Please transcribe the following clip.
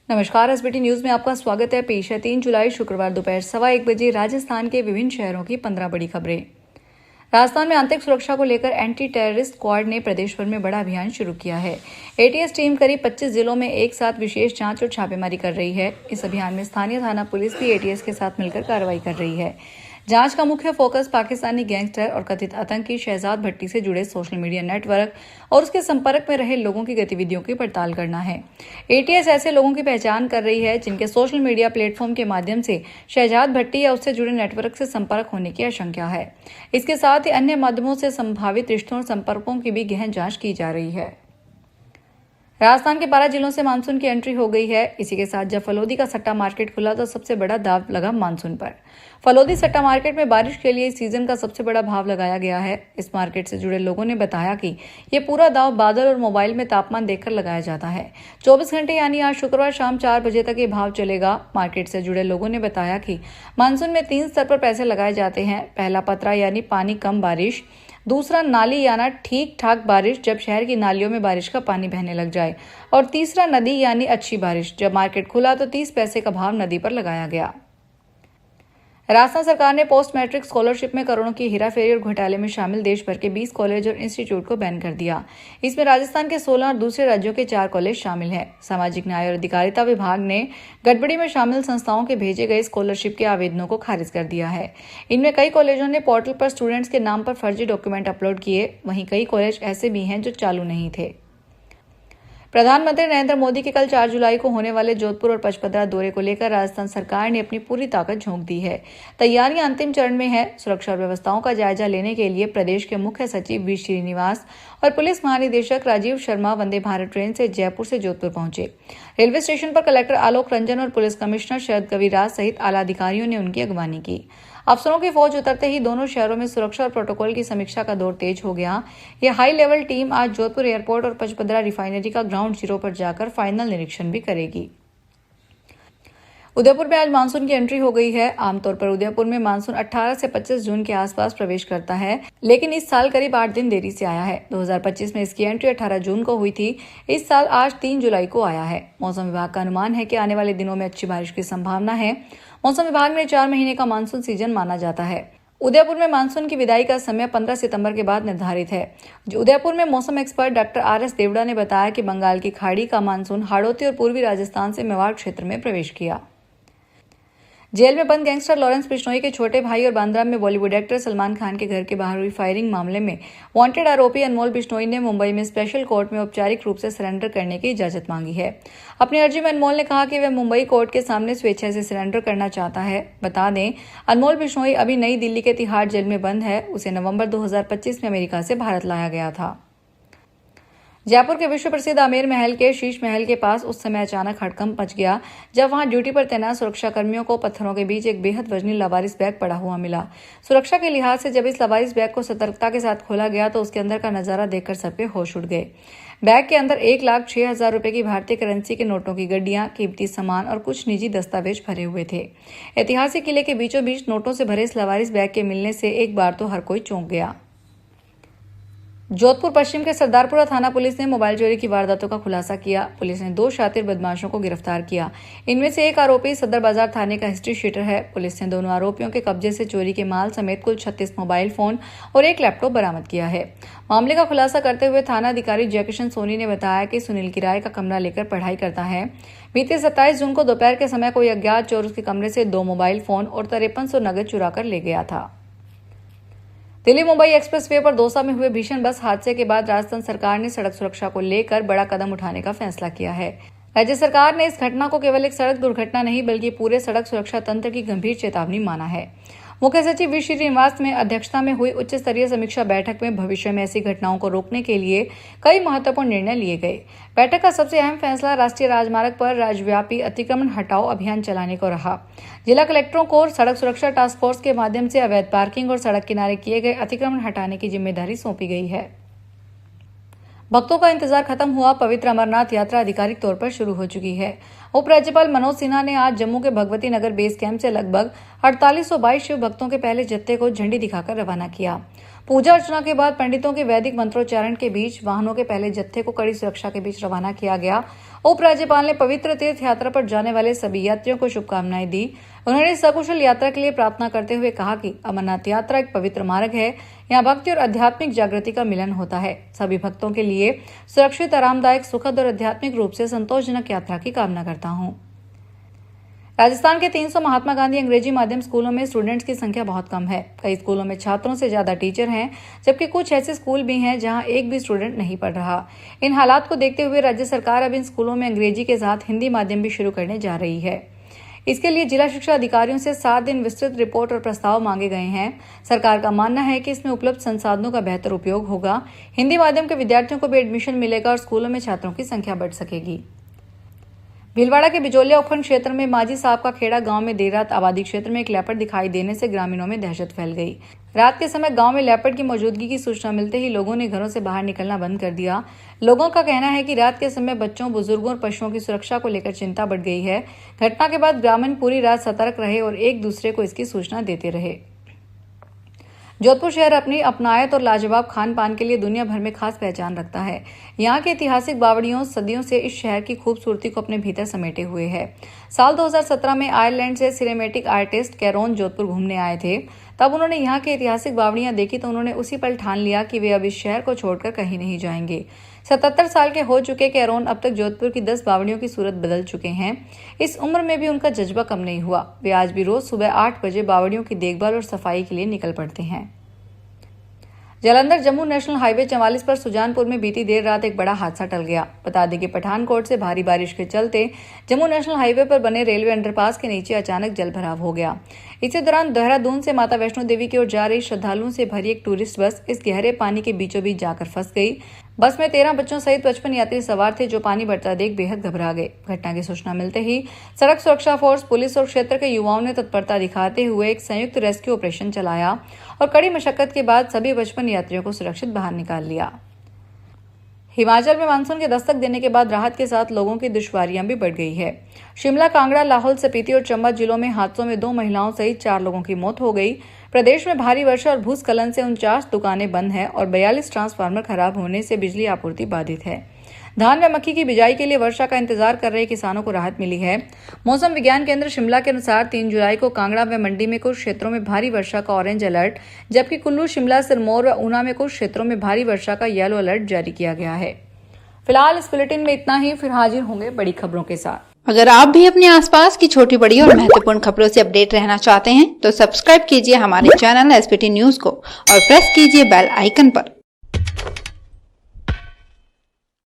नमस्कार, SBT news में आपका स्वागत है। पेश है 3 जुलाई शुक्रवार दोपहर 1:15 बजे राजस्थान के विभिन्न शहरों की 15 बड़ी खबरें। राजस्थान में आंतरिक सुरक्षा को लेकर एंटी टेररिस्ट स्क्वाड ने प्रदेश भर में बड़ा अभियान शुरू किया है। एटीएस टीम करीब 25 जिलों में एक साथ विशेष जांच और छापेमारी कर रही है। इस अभियान में स्थानीय थाना पुलिस भी एटीएस के साथ मिलकर कार्रवाई कर रही है। जांच का मुख्य फोकस पाकिस्तानी गैंगस्टर और कथित आतंकी शहजाद भट्टी से जुड़े सोशल मीडिया नेटवर्क और उसके संपर्क में रहे लोगों की गतिविधियों की पड़ताल करना है। एटीएस ऐसे लोगों की पहचान कर रही है जिनके सोशल मीडिया प्लेटफॉर्म के माध्यम से शहजाद भट्टी या उससे जुड़े नेटवर्क से संपर्क होने की आशंका है। इसके साथ ही अन्य माध्यमों से संभावित रिश्तों और संपर्कों की भी गहन जांच की जा रही है। राजस्थान के 12 जिलों से मानसून की एंट्री हो गई है। इसी के साथ जब फलोदी का सट्टा मार्केट खुला तो सबसे बड़ा दाव लगा मानसून पर। फलोदी सट्टा मार्केट में बारिश के लिए इस सीजन का सबसे बड़ा भाव लगाया गया है। इस मार्केट से जुड़े लोगों ने बताया कि ये पूरा दाव बादल और मोबाइल में तापमान देखकर लगाया जाता है। 24 घंटे यानी आज शुक्रवार शाम 4 बजे तक ये भाव चलेगा। मार्केट से जुड़े लोगों ने बताया कि मानसून में 3 स्तर पर पैसे लगाए जाते हैं। पहला पतरा यानी पानी कम बारिश, दूसरा नाली यानी ठीक ठाक बारिश जब शहर की नालियों में बारिश का पानी बहने लग जाए, और तीसरा नदी यानी अच्छी बारिश। जब मार्केट खुला तो 30 पैसे का भाव नदी पर लगाया गया। राजस्थान सरकार ने पोस्ट मैट्रिक स्कॉलरशिप में करोड़ों की हेराफेरी और घोटाले में शामिल देश भर के 20 कॉलेज और इंस्टीट्यूट को बैन कर दिया। इसमें राजस्थान के 16 और दूसरे राज्यों के 4 कॉलेज शामिल हैं। सामाजिक न्याय और अधिकारिता विभाग ने गड़बड़ी में शामिल संस्थाओं के भेजे गए स्कॉलरशिप के आवेदनों को खारिज कर दिया है। इनमें कई कॉलेजों ने पोर्टल पर स्टूडेंट्स के नाम पर फर्जी डॉक्यूमेंट अपलोड किए। वहीं कई कॉलेज ऐसे भी हैं जो चालू नहीं थे। प्रधानमंत्री नरेंद्र मोदी के कल 4 जुलाई को होने वाले जोधपुर और पचपदरा दौरे को लेकर राजस्थान सरकार ने अपनी पूरी ताकत झोंक दी है। तैयारियां अंतिम चरण में है। सुरक्षा और व्यवस्थाओं का जायजा लेने के लिए प्रदेश के मुख्य सचिव वी श्रीनिवास और पुलिस महानिदेशक राजीव शर्मा वंदे भारत ट्रेन से जयपुर से जोधपुर पहुंचे। रेलवे स्टेशन पर कलेक्टर आलोक रंजन और पुलिस कमिश्नर शरद कविराज सहित आला अधिकारियों ने उनकी अगवानी की। अफसरों की फौज उतरते ही दोनों शहरों में सुरक्षा और प्रोटोकॉल की समीक्षा का दौर तेज हो गया। यह हाई लेवल टीम आज जोधपुर एयरपोर्ट और पचपदरा रिफाइनरी का ग्राउंड जीरो पर जाकर फाइनल निरीक्षण भी करेगी। उदयपुर में आज मानसून की एंट्री हो गई है। आमतौर पर उदयपुर में मानसून 18 से 25 जून के आसपास प्रवेश करता है, लेकिन इस साल करीब 8 दिन देरी से आया है। 2025 में इसकी एंट्री 18 जून को हुई थी। इस साल आज 3 जुलाई को आया है। मौसम विभाग का अनुमान है कि आने वाले दिनों में अच्छी बारिश की संभावना है। मौसम विभाग ने 4 महीने का मानसून सीजन माना जाता है। उदयपुर में मानसून की विदाई का समय 15 सितंबर के बाद निर्धारित है। उदयपुर में मौसम एक्सपर्ट डॉक्टर आर.एस. देवड़ा ने बताया कि बंगाल की खाड़ी का मानसून हाड़ौती और पूर्वी राजस्थान से मेवाड़ क्षेत्र में प्रवेश किया। जेल में बंद गैंगस्टर लॉरेंस बिश्नोई के छोटे भाई और बांद्रा में बॉलीवुड एक्टर सलमान खान के घर के बाहर हुई फायरिंग मामले में वांटेड आरोपी अनमोल बिश्नोई ने मुंबई में स्पेशल कोर्ट में औपचारिक रूप से सरेंडर करने की इजाजत मांगी है। अपनी अर्जी में अनमोल ने कहा कि वह मुंबई कोर्ट के सामने स्वेच्छा से सरेंडर करना चाहता है। बता दें, अनमोल बिश्नोई अभी नई दिल्ली के तिहाड़ जेल में बंद है। उसे नवंबर 2025 में अमेरिका से भारत लाया गया था। जयपुर के विश्व प्रसिद्ध आमेर महल के शीश महल के पास उस समय अचानक हड़कंप मच गया जब वहां ड्यूटी पर तैनात सुरक्षा कर्मियों को पत्थरों के बीच एक बेहद वजनी लावारिस बैग पड़ा हुआ मिला। सुरक्षा के लिहाज से जब इस लावारिस बैग को सतर्कता के साथ खोला गया तो उसके अंदर का नजारा देखकर सबके होश उड़ गए। बैग के अंदर 1,06,000 रुपए की भारतीय करेंसी के नोटों की गड्डियां, कीमती सामान और कुछ निजी दस्तावेज भरे हुए थे। ऐतिहासिक किले के बीचों बीच नोटों से भरे इस लावारिस बैग के मिलने से एक बार तो हर कोई चौंक गया। जोधपुर पश्चिम के सरदारपुरा थाना पुलिस ने मोबाइल चोरी की वारदातों का खुलासा किया। पुलिस ने 2 शातिर बदमाशों को गिरफ्तार किया। इनमें से एक आरोपी सदर बाजार थाने का हिस्ट्री शीटर है। पुलिस ने दोनों आरोपियों के कब्जे से चोरी के माल समेत कुल 36 मोबाइल फोन और एक लैपटॉप बरामद किया है। मामले का खुलासा करते हुए थाना अधिकारी जयकिशन सोनी ने बताया कि सुनील किराए का कमरा लेकर पढ़ाई करता है। बीते 27 जून को दोपहर के समय कोई अज्ञात चोर उसके कमरे से 2 मोबाइल फोन और 5300 नगद चुरा कर ले गया था। दिल्ली मुंबई एक्सप्रेसवे पर दौसा में हुए भीषण बस हादसे के बाद राजस्थान सरकार ने सड़क सुरक्षा को लेकर बड़ा कदम उठाने का फैसला किया है। राज्य सरकार ने इस घटना को केवल एक सड़क दुर्घटना नहीं बल्कि पूरे सड़क सुरक्षा तंत्र की गंभीर चेतावनी माना है। मुख्य सचिव वी श्रीनिवास में अध्यक्षता में हुई उच्च स्तरीय समीक्षा बैठक में भविष्य में ऐसी घटनाओं को रोकने के लिए कई महत्वपूर्ण निर्णय लिए गए। बैठक का सबसे अहम फैसला राष्ट्रीय राजमार्ग पर राज्यव्यापी अतिक्रमण हटाओ अभियान चलाने को रहा। जिला कलेक्टरों को सड़क सुरक्षा टास्क फोर्स के माध्यम से अवैध पार्किंग और सड़क किनारे किए गए अतिक्रमण हटाने की जिम्मेदारी सौंपी गई है। भक्तों का इंतजार खत्म हुआ। पवित्र अमरनाथ यात्रा आधिकारिक तौर पर शुरू हो चुकी है। उपराज्यपाल मनोज सिन्हा ने आज जम्मू के भगवती नगर बेस कैंप से लगभग 4822 शिव भक्तों के पहले जत्थे को झंडी दिखाकर रवाना किया। पूजा अर्चना के बाद पंडितों के वैदिक मंत्रोच्चारण के बीच वाहनों के पहले जत्थे को कड़ी सुरक्षा के बीच रवाना किया गया। उपराज्यपाल ने पवित्र तीर्थ यात्रा पर जाने वाले सभी यात्रियों को शुभकामनाएं दी। उन्होंने सकुशल यात्रा के लिए प्रार्थना करते हुए कहा कि अमरनाथ यात्रा एक पवित्र मार्ग है। यहाँ भक्ति और आध्यात्मिक जागृति का मिलन होता है। सभी भक्तों के लिए सुरक्षित, आरामदायक, सुखद और आध्यात्मिक रूप से संतोषजनक यात्रा की कामना करता हूँ। राजस्थान के 300 महात्मा गांधी अंग्रेजी माध्यम स्कूलों में स्टूडेंट्स की संख्या बहुत कम है। कई स्कूलों में छात्रों से ज्यादा टीचर हैं, जबकि कुछ ऐसे स्कूल भी हैं जहां एक भी स्टूडेंट नहीं पढ़ रहा। इन हालात को देखते हुए राज्य सरकार अब इन स्कूलों में अंग्रेजी के साथ हिंदी माध्यम भी शुरू करने जा रही है। इसके लिए जिला शिक्षा अधिकारियों से 7 दिन विस्तृत रिपोर्ट और प्रस्ताव मांगे गए हैं। सरकार का मानना है कि इसमें उपलब्ध संसाधनों का बेहतर उपयोग होगा, हिंदी माध्यम के विद्यार्थियों को भी एडमिशन मिलेगा और स्कूलों में छात्रों की संख्या बढ़ सकेगी। भीलवाड़ा के बिजोलिया उपखंड क्षेत्र में माझी साहब का खेड़ा गांव में देर रात आबादी क्षेत्र में एक लेपर्ड दिखाई देने से ग्रामीणों में दहशत फैल गई। रात के समय गांव में लेपर्ड की मौजूदगी की सूचना मिलते ही लोगों ने घरों से बाहर निकलना बंद कर दिया। लोगों का कहना है कि रात के समय बच्चों, बुजुर्गों और पशुओं की सुरक्षा को लेकर चिंता बढ़ गई है। घटना के बाद ग्रामीण पूरी रात सतर्क रहे और एक दूसरे को इसकी सूचना देते रहे। जोधपुर शहर अपनी अपनायत और लाजवाब खान पान के लिए दुनिया भर में खास पहचान रखता है। यहाँ की ऐतिहासिक बावड़ियों सदियों से इस शहर की खूबसूरती को अपने भीतर समेटे हुए है। साल 2017 में आयरलैंड से सिनेमैटिक आर्टिस्ट कैरोन जोधपुर घूमने आए थे। तब उन्होंने यहाँ की ऐतिहासिक बावड़ियां देखी तो उन्होंने उसी पल ठान लिया कि वे अब इस शहर को छोड़कर कहीं नहीं जाएंगे। 77 साल के हो चुके कैरोन अब तक जोधपुर की 10 बावड़ियों की सूरत बदल चुके हैं। इस उम्र में भी उनका जज्बा कम नहीं हुआ। वे आज भी रोज सुबह 8 बजे बावड़ियों की देखभाल और सफाई के लिए निकल पड़ते हैं। जालंधर जम्मू नेशनल हाईवे 44 पर सुजानपुर में बीती देर रात एक बड़ा हादसा टल गया। बता दें कि पठानकोट से भारी बारिश के चलते जम्मू नेशनल हाईवे पर बने रेलवे अंडरपास के नीचे अचानक जलभराव हो गया। इसी दौरान देहरादून से माता वैष्णो देवी की ओर जा रही श्रद्धालुओं से भरी एक टूरिस्ट बस इस गहरे पानी के बीचों बीच जाकर फंस गई। बस में 13 बच्चों सहित 55 यात्री सवार थे, जो पानी बढ़ता देख बेहद घबरा गए। घटना की सूचना मिलते ही सड़क सुरक्षा फोर्स, पुलिस और क्षेत्र के युवाओं ने तत्परता दिखाते हुए एक संयुक्त रेस्क्यू ऑपरेशन चलाया और कड़ी मशक्कत के बाद सभी 55 यात्रियों को सुरक्षित बाहर निकाल लिया। हिमाचल में मानसून के दस्तक देने के बाद राहत के साथ लोगों की दुश्वारियां भी बढ़ गई है। शिमला, कांगड़ा, लाहौल स्पीति और चंबा जिलों में हादसों में 2 महिलाओं सहित 4 लोगों की मौत हो गई। प्रदेश में भारी वर्षा और भूस्खलन से 49 दुकानें बंद हैं और 42 ट्रांसफार्मर खराब होने से बिजली आपूर्ति बाधित है। धान व मक्की की बिजाई के लिए वर्षा का इंतजार कर रहे किसानों को राहत मिली है। मौसम विज्ञान केंद्र शिमला के अनुसार 3 जुलाई को कांगड़ा व मंडी में कुछ क्षेत्रों में भारी वर्षा का ऑरेंज अलर्ट, जबकि कुल्लू, शिमला, सिरमौर व ऊना में कुछ क्षेत्रों में भारी वर्षा का येलो अलर्ट जारी किया गया है। फिलहाल इस बुलेटिन में इतना ही। फिर हाजिर होंगे बड़ी खबरों के साथ। अगर आप भी अपने आसपास की छोटी बड़ी और महत्वपूर्ण खबरों से अपडेट रहना चाहते हैं तो सब्सक्राइब कीजिए हमारे चैनल SBT न्यूज को और प्रेस कीजिए बेल आइकन पर।